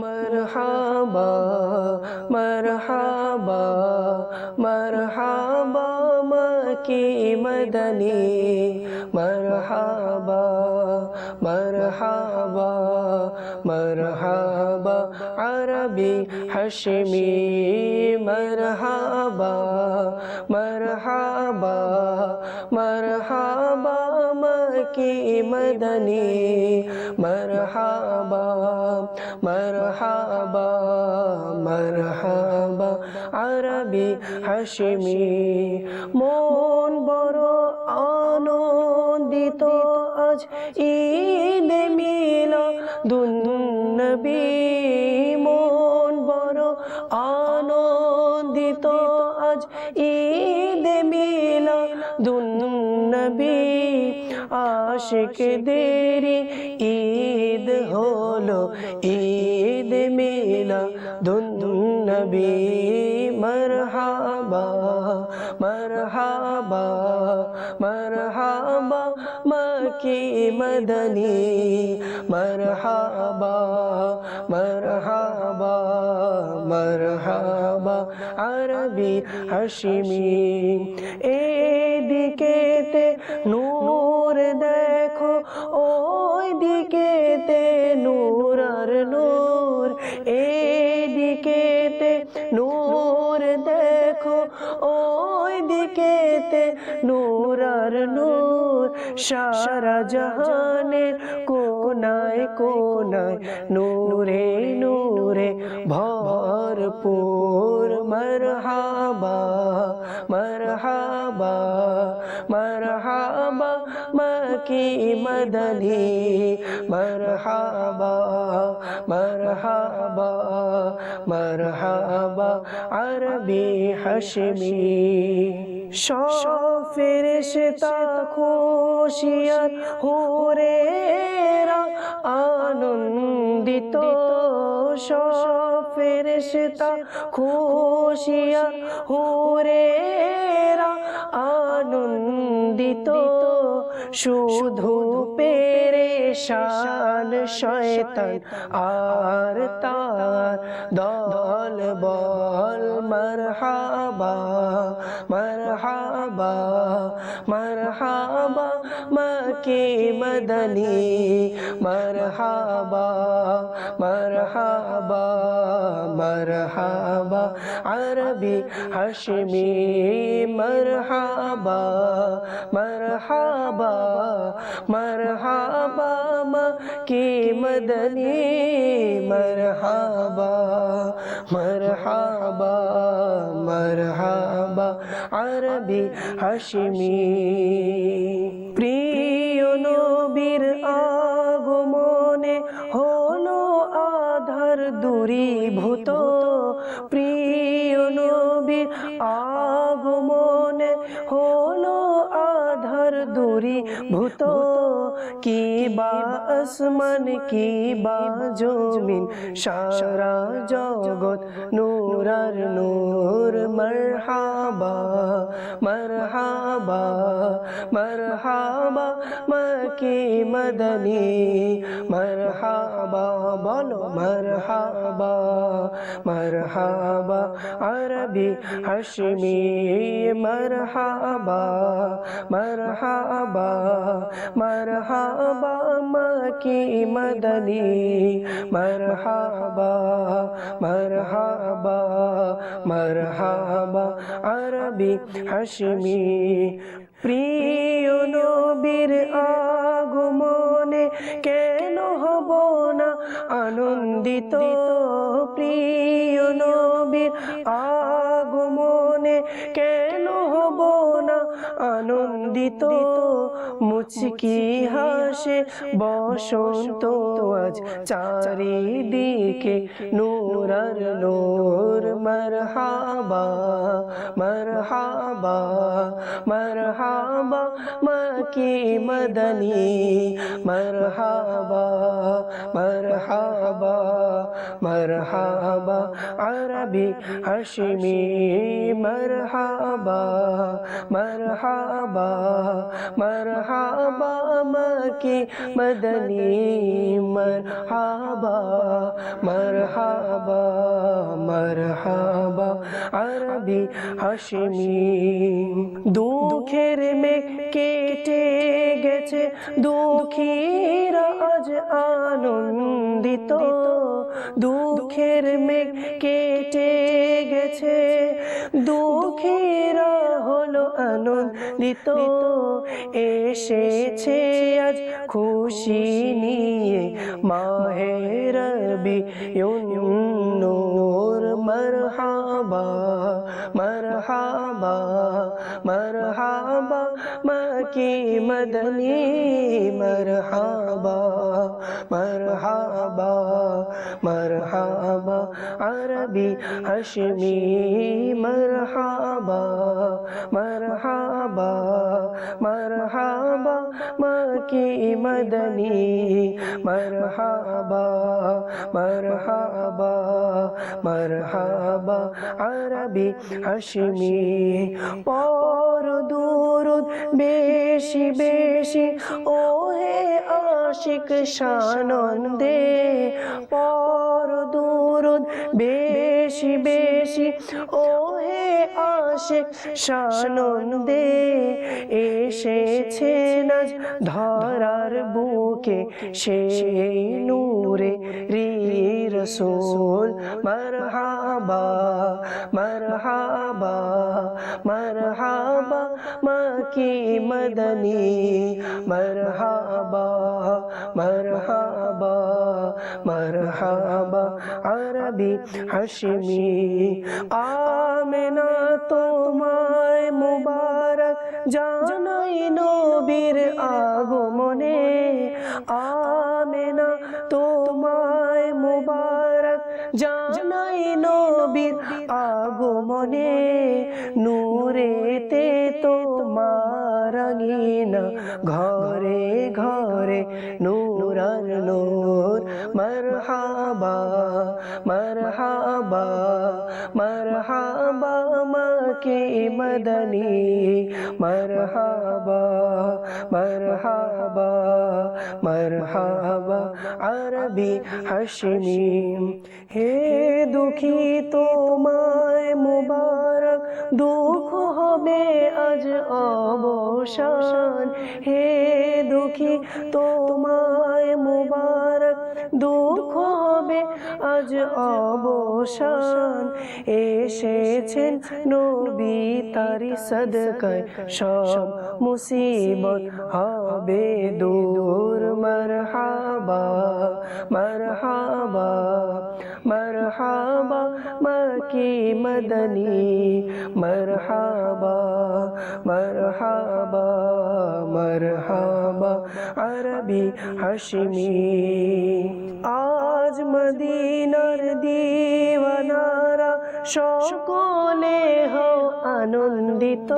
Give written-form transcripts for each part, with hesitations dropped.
मरहबा मरहबा मरहबा मक्की मदनी मरहबा मरहबा मरहबा अरबी हशमी मरहबा मरहबा मरहबा मक्की मदनी मरहबा मरहबा मरहबा अरबी हशमी মন বড় আনন্দিত আজ ঈদ মিলাদুন নবী মন বড় আনন্দিত আজ ঈদ মিলাদুন নবী আশিকদের ঈদ হলো ঈদ মিলাদুন নবী मरहबा मरहबा मरहबा मक्की मदनी मरहबा मरहबा मरहबा अरबी हशमी एदिकेते नूर देखो ओई दिकेते नूर और नूर एदिकेते नूर देखो ओई दिकेते नूर और नूर सारा जहानेर कोनाय कोनाय नूरे नूरे भरपूर मरहबा मरहबा मरहबा मक्की मदनी मरहबा मरहबा मरहबा अरबी हशमी ফেরেশতা খুশিয়াত হুরেরা আনন্দিত ফেরেশতা খুশিয়াত হুরেরা আনন্দিত শুধু পেরেশান শয়তান আর তার দল বল মরহবা मरहबा मरहबा मक्की मदनी मरहबा मरहबा मरहबा अरबी हशमी मरहबा मरहबा मरहबा मक्की मदनी मरहबा मरहबा मरहबा अरबी हशमी प्रिय नबीर आगमने हलो आधार दूरीभूत प्रिय नबीर आगमने हलो आधार दूरीभूत की बा আসমান কি বা জমিন সারা জগৎ নূর আর নূর মারহাবা মারহাবা মারহাবা মক্কি মদনী মারহাবা বলো মারহাবা মারহাবা আরবি হাশমি মারহাবা মারহাবা মারহাবা मक्की मदनी मरहबा मरहबा मरहबा अरबी हशमी प्रिय नबीर আগমনে কেন হব না আনন্দিত প্রিয় নবীর আগমনে কেন হব না আনন্দিত মুচকি হাসে বসন্ত আজ চারিদিকে নূর নূরার নূর মারহাবা মারহাবা মারহাবা মাকি মদনী মারহাবা মারহাবা মারহাবা আরবি হাশমি মারহাবা মারহাবা মারহাবা মাকি মদনী মারহাবা মারহাবা মারহাবা আরবি হাশমি দুঃখের মেঘ কেটে গেছে দুঃখীরা আজ আনন্দিত দুঃখের মেঘ কেটে গেছে দুঃখীরা হলো আনন্দিত এসেছে আজ খুশি নিয়ে মাহে রবিউন নূর মারহাবা মারহাবা মারহাবা মাকি মদনী মারহাবা মারহাবা মারহাবা আরবি হাশমি মারহাবা মারহাবা মারহাবা মাকি মদনী মারহাবা মারহাবা মারহাবা আরবি হাশমি পর দুরুদ বেশি বেশি ও হে আশিক সানন্দে পর দুরুদ বেশি বেশি ও হে আশিক সানন্দে এসেছে নাজ ধরার বুকে সেই নূরে রসূল মারহাবা মারহাবা মারহাবা মাকি মদনী মারহাবা মারহাবা মারহাবা আরবি হাশমি আমেনা তোমায় মুবারক জানাই নবীর আগমনে আমেনা তোমায় মুবারক জানাই নবীর আগমনে নূরেতে তোমার রঙিনা ঘরে ঘরে নূরার নূর মারহাবা মারহাবা মারহাবা মাকি মদনী মারহাবা মারহাবা মারহাবা আরবি হাশমি হে দুঃখী তোমায় মুবারক দুঃখ হবে আজ অবসান হে দুঃখী তোমায় মুবারক দুঃখ হবে আজ অবসান এসেছেন নবী তারি সদকায় সব মুসিবত হবে দূর মারহাবা মারহাবা মারহাবা মাকি মদনী মারহাবা মারহাবা মারহাবা আরবি হাশমি আজ মদিনার দিওয়ানারা সকলে হও আনন্দিত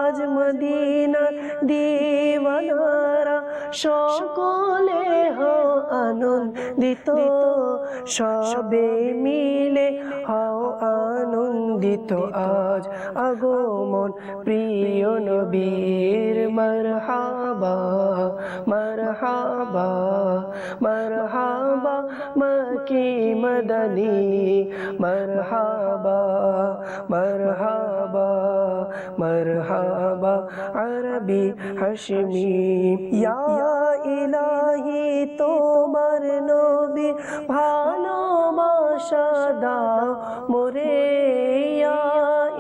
আজ মদিনার দিওয়ানারা সকলে হও আনন্দিত সবে মিলে হও আনন্দিত আজ আগমন প্রিয় নবীর মারহাবা মারহাবা মারহাবা মাকি মদনী মারহাবা মারহাবা মারহাবা আরবি হাশমি ইয়া ইলাহি তোমার নবী ভালোবাসা দাও মোরে ইয়া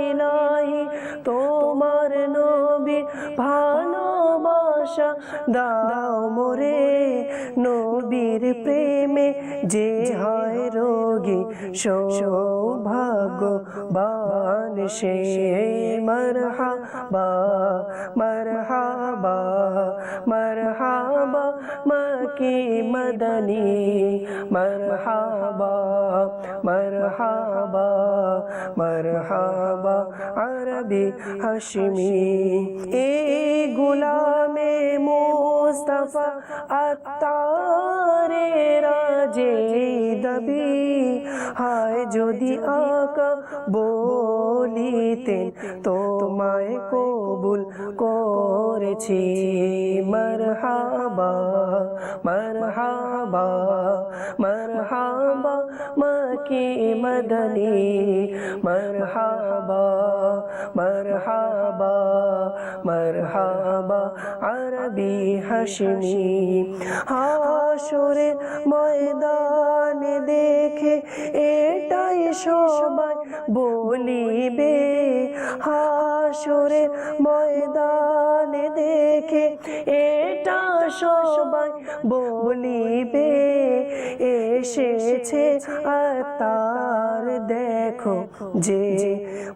ইলাহি তোমার নবী ভালোবাসা দাও মোরে নবীর প্রেমে যে হয় রোগী সৌভাগ্যবান সে মারহাবা মারহাবা মারহাবা की मदनी मरहबा मरहबा मरहबा अरबी हशमी ए गुलामे मुस्तफा अत्तारे राजे दबी हाय যদি আকা বলিতেন তোমায় কবুল করেছি মরহাবা মরহাবা মরহাবা মকি মদনী মরহাবা মরহাবা মরহাবা আরবি হাশমি হাশরের ময়দানে দেখে এটাই সবাই বলিবে হাশরের ময়দানে দেখে এটা সবাই বলিবে এসেছে আতার দেখো যে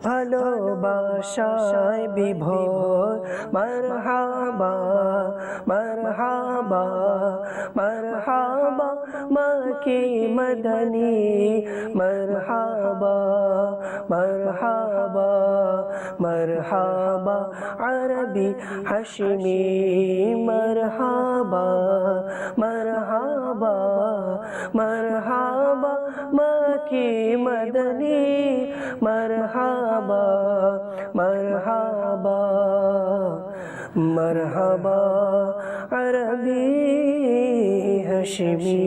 ভালোবাসায় বিভোর মারহাবা মারহাবা মারহাবা মাকে মদনী মারহাবা মারহাবা মারহাবা আরবি হাশমি মারহাবা মারহাবা মারহাবা মাকে মদনী মারহাবা মারহাবা মারহাবা আরবি হাশমি।